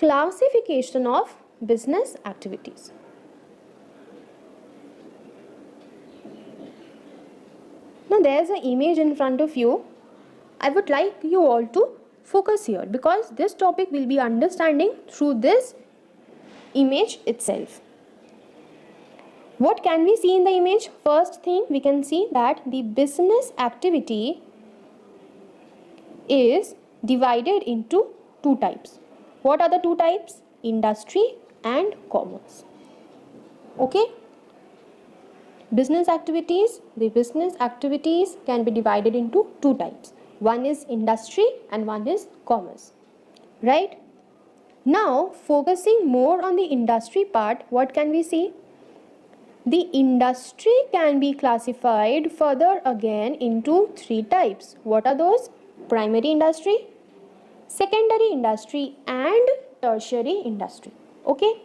classification of business activities. Now there's an image in front of you. I would like you all to focus here because this topic will be understanding through this image itself. What can we see in the image? First thing, we can see that the business activity is divided into two types. What are the two types? Industry and commerce. Okay? The business activities can be divided into two types. One is industry and one is commerce. Right? Now, focusing more on the industry part, what can we see? The industry can be classified further again into three types. What are those? Primary industry, secondary industry and tertiary industry. Okay?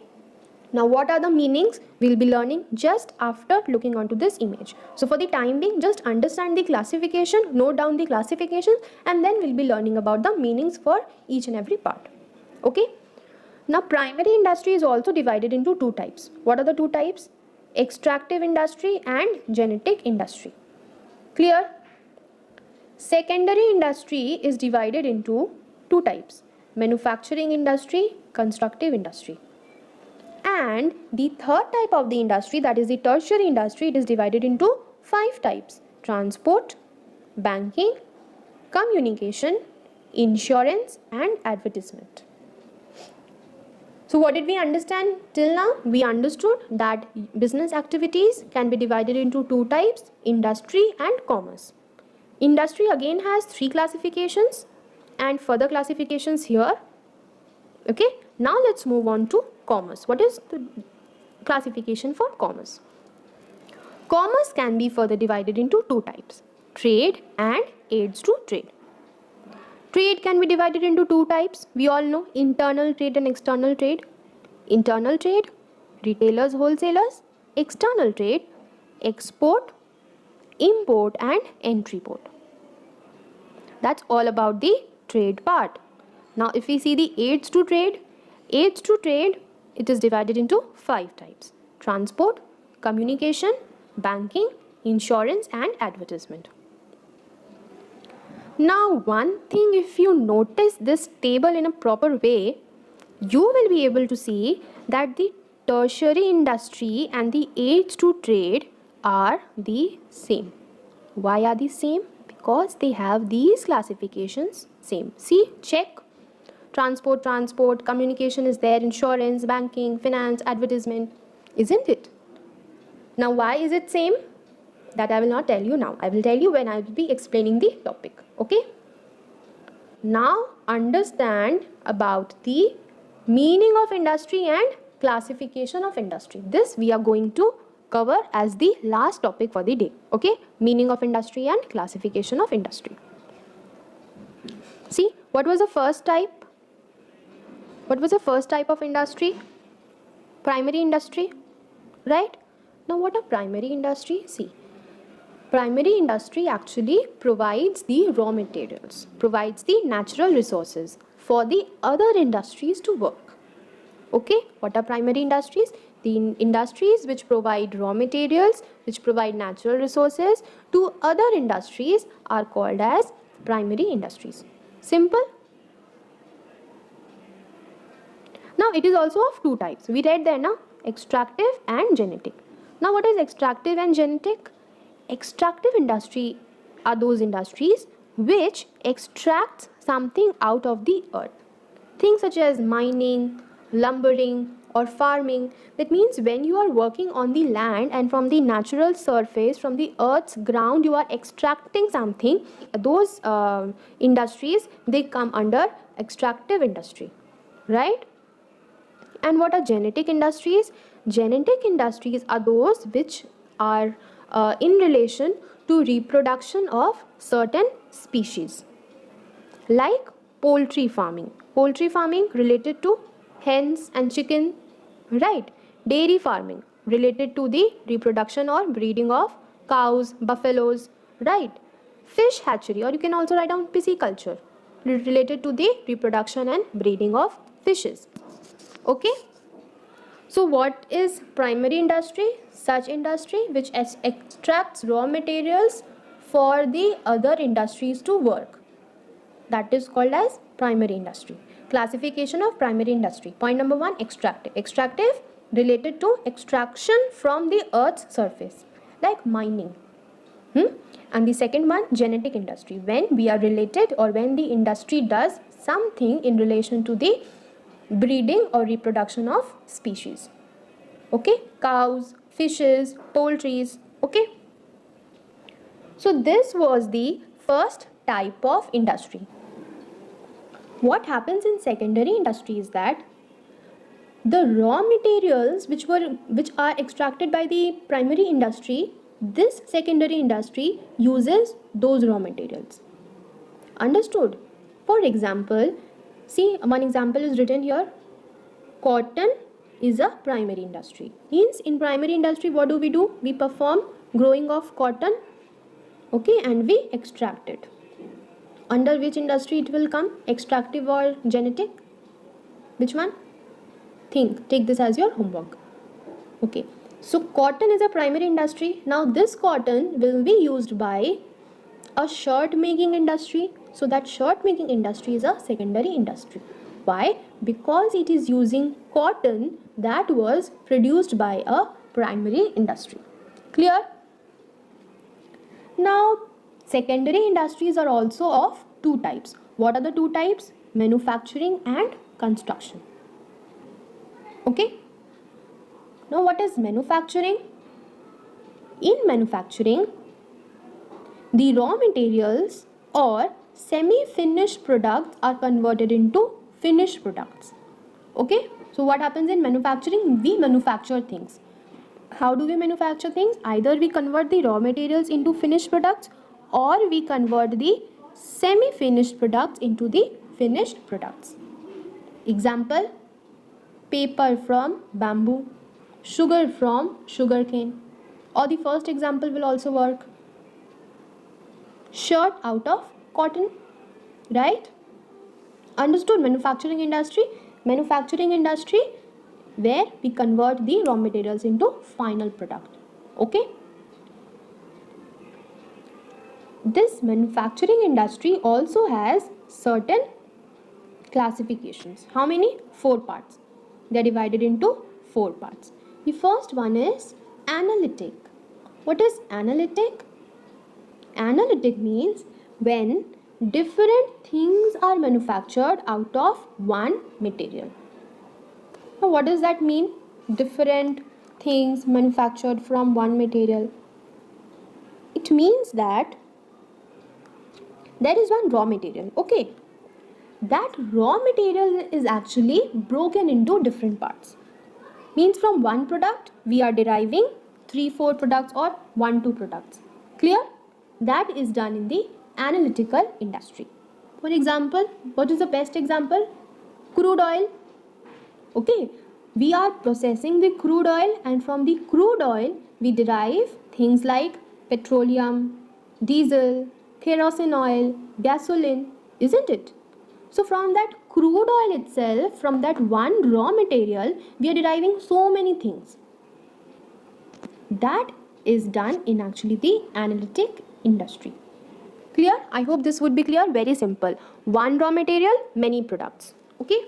Now what are the meanings? We'll be learning just after looking onto this image. So for the time being, just understand the classification, note down the classification, and then we'll be learning about the meanings for each and every part. Okay? Now primary industry is also divided into two types. What are the two types? Extractive industry and genetic industry. Clear? Secondary industry is divided into two types. Manufacturing industry, constructive industry. And the third type of the industry, that is the tertiary industry, it is divided into five types. Transport, banking, communication, insurance and advertisement. So what did we understand till now? We understood that business activities can be divided into two types, industry and commerce. Industry again has three classifications and further classifications here. Okay, now let's move on to commerce. What is the classification for commerce? Commerce can be further divided into two types, trade and aids to trade. Trade can be divided into two types. We all know internal trade and external trade. Internal trade, retailers, wholesalers. External trade, export, import and entry port. That's all about the trade part. Now if we see the aids to trade, it is divided into five types. Transport, communication, banking, insurance and advertisement. Now one thing, if you notice this table in a proper way, you will be able to see that the tertiary industry and the aids to trade are the same. Why are they same? Because they have these classifications same. See, check. Transport, communication is there, insurance, banking, finance, advertisement, isn't it? Now why is it same? That I will not tell you now. I will tell you when I will be explaining the topic. Okay? Now understand about the meaning of industry and classification of industry. This we are going to cover as the last topic for the day. Okay? Meaning of industry and classification of industry. See, what was the first type? What was the first type of industry? Primary industry, right? Now what are primary industry? See, primary industry actually provides the raw materials, provides the natural resources for the other industries to work. Okay, what are primary industries? The industries which provide raw materials, which provide natural resources to other industries are called as primary industries. Simple. Now it is also of two types. We read there now, extractive and genetic. Now what is extractive and genetic? Extractive industry are those industries which extract something out of the earth. Things such as mining, lumbering or farming. That means when you are working on the land and from the natural surface, from the earth's ground, you are extracting something. Those industries, they come under extractive industry, right? And what are genetic industries? Genetic industries are those which are in relation to reproduction of certain species, like poultry farming. Poultry farming related to hens and chicken, right? Dairy farming related to the reproduction or breeding of cows, buffaloes, right? Fish hatchery, or you can also write down pisciculture, related to the reproduction and breeding of fishes. Okay. So what is primary industry? Such industry which extracts raw materials for the other industries to work. That is called as primary industry. Classification of primary industry. Point number 1, extractive. Extractive related to extraction from the earth's surface, like mining. And the second one, genetic industry, when we are related or when the industry does something in relation to the breeding or reproduction of species. Okay, cows, fishes, poultries. Okay, so this was the first type of industry. What happens in secondary industry is that the raw materials which are extracted by the primary industry, this secondary industry uses those raw materials. Understood? For example, see, one example is written here. Cotton is a primary industry. Means in primary industry, what do? We perform growing of cotton, okay, and we extract it. Under which industry it will come? Extractive or genetic? Which one? Think. Take this as your homework. Okay. So cotton is a primary industry. Now this cotton will be used by a shirt making industry. So that shirt making industry is a secondary industry. Why? Because it is using cotton that was produced by a primary industry. Clear? Now, secondary industries are also of two types. What are the two types? Manufacturing and construction. Okay? Now, what is manufacturing? In manufacturing, the raw materials or semi-finished products are converted into finished products. Okay? So, what happens in manufacturing? We manufacture things. How do we manufacture things? Either we convert the raw materials into finished products or we convert the semi-finished products into the finished products. Example, paper from bamboo, sugar from sugarcane, or the first example will also work. Shirt out of cotton, right? Understood? Manufacturing industry where we convert the raw materials into final product. Okay? This manufacturing industry also has certain classifications. How many? 4 parts. They are divided into 4 parts. The first one is analytic. What is analytic? Analytic means when different things are manufactured out of one material. Now, what does that mean? Different things manufactured from one material. It means that there is one raw material. Okay. That raw material is actually broken into different parts. Means from one product we are deriving 3-4 products or 1-2 products. Clear? That is done in the analytical industry. For example, what is the best example? Crude oil. Okay, we are processing the crude oil and from the crude oil we derive things like petroleum, diesel, kerosene oil, gasoline, isn't it? So from that crude oil itself, from that one raw material, we are deriving so many things. That is done in actually the analytic industry. Clear? I hope this would be clear. Very simple. One raw material, many products. Okay.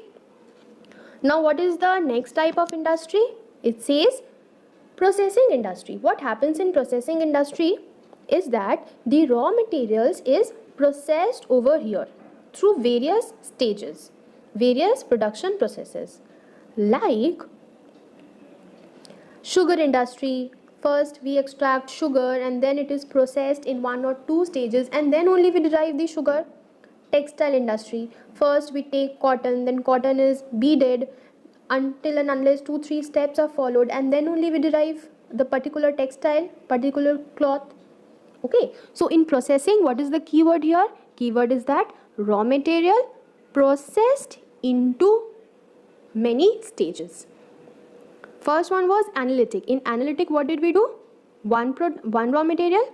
Now what is the next type of industry? It says processing industry. What happens in processing industry is that the raw materials is processed over here through various stages, various production processes. Like sugar industry, first we extract sugar and then it is processed in 1 or 2 stages and then only we derive the sugar. Textile industry, first we take cotton, then cotton is beaded until and unless 2-3 steps are followed and then only we derive the particular textile, particular cloth. Okay, so in processing, what is the keyword here? Keyword is that raw material processed into many stages. First one was analytic. In analytic, what did we do? One raw material,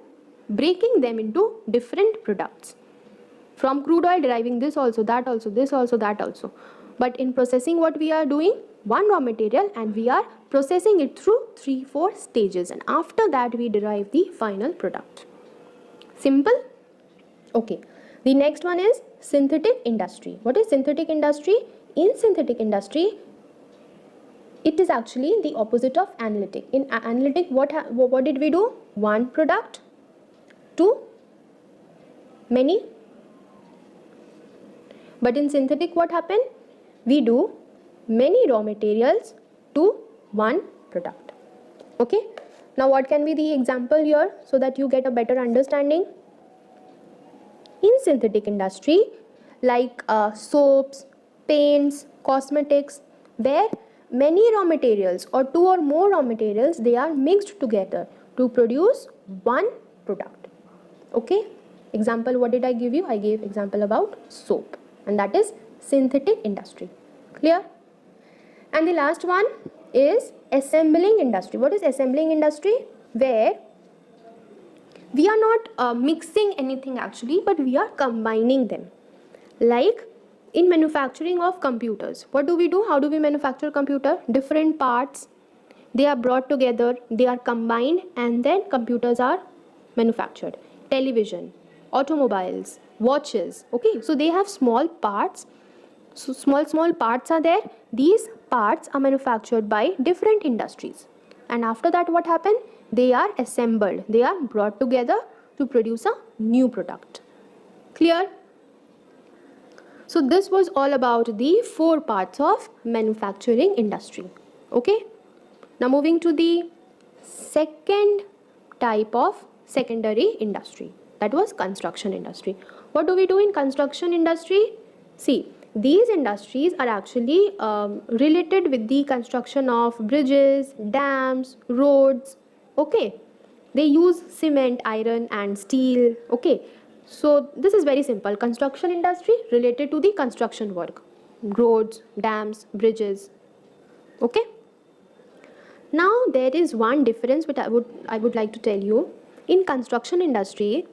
breaking them into different products. From crude oil deriving this also, that also, this also, that also. But in processing, what we are doing? One raw material and we are processing it through 3-4 stages, and after that we derive the final product. Simple? Okay. The next one is synthetic industry. What is synthetic industry? In synthetic industry, it is actually the opposite of analytic. In analytic, what did we do? One product to many. But in synthetic, what happened? We do many raw materials to one product. Okay. Now what can be the example here so that you get a better understanding? In synthetic industry, like soaps, paints, cosmetics, where many raw materials or 2 or more raw materials, they are mixed together to produce one product. Okay. Example, what did I give you? I gave example about soap, and that is synthetic industry. Clear? And the last one is assembling industry. What is assembling industry? Where we are not mixing anything actually, but we are combining them. Like in manufacturing of computers, what do we do? How do we manufacture computer? Different parts, they are brought together, they are combined, and then computers are manufactured. Television, automobiles, watches. Okay, so they have small parts. So small parts are there. These parts are manufactured by different industries, and after that what happened? They are assembled, they are brought together to produce a new product. Clear? So this was all about the 4 parts of manufacturing industry. Okay. Now moving to the second type of secondary industry, that was construction industry. What do we do in construction industry? See, these industries are actually related with the construction of bridges, dams, roads. Okay, they use cement, iron and steel. Okay, so this is very simple. Construction industry related to the construction work, roads, dams, bridges. Okay. Now there is one difference which I would like to tell you. In construction industry,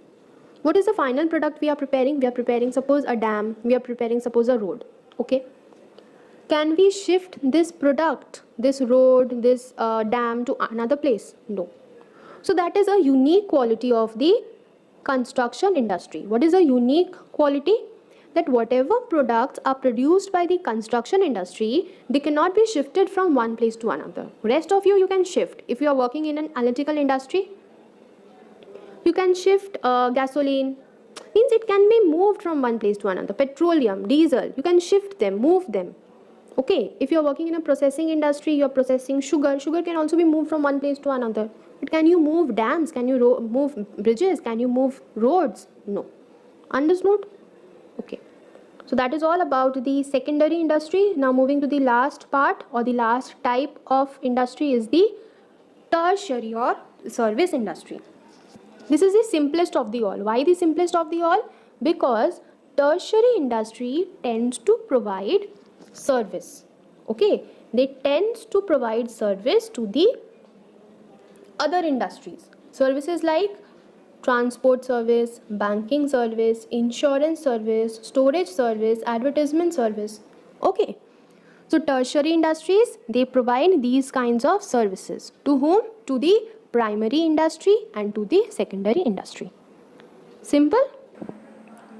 what is the final product we are preparing? We are preparing, suppose, a dam. We are preparing, suppose, a road. Okay. Can we shift this product, this road, this dam to another place? No. So that is a unique quality of the construction industry. What is a unique quality? That whatever products are produced by the construction industry, they cannot be shifted from one place to another. Rest of you can shift. If you are working in an analytical industry, you can shift gasoline. Means it can be moved from one place to another. Petroleum, diesel, you can shift them, move them. Okay, if you are working in a processing industry, you are processing sugar. Sugar can also be moved from one place to another. But can you move dams? Can you move bridges? Can you move roads? No. Understood? Okay. So that is all about the secondary industry. Now moving to the last part or the last type of industry is the tertiary or service industry. This is the simplest of the all. Why the simplest of the all? Because tertiary industry tends to provide service. Okay, they tend to provide service to the other industries. Services like transport service, banking service, insurance service, storage service, advertisement service. Okay, so tertiary industries, they provide these kinds of services. To whom? To the primary industry and to the secondary industry. Simple?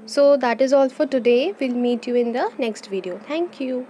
So that is all for today. We'll meet you in the next video. Thank you.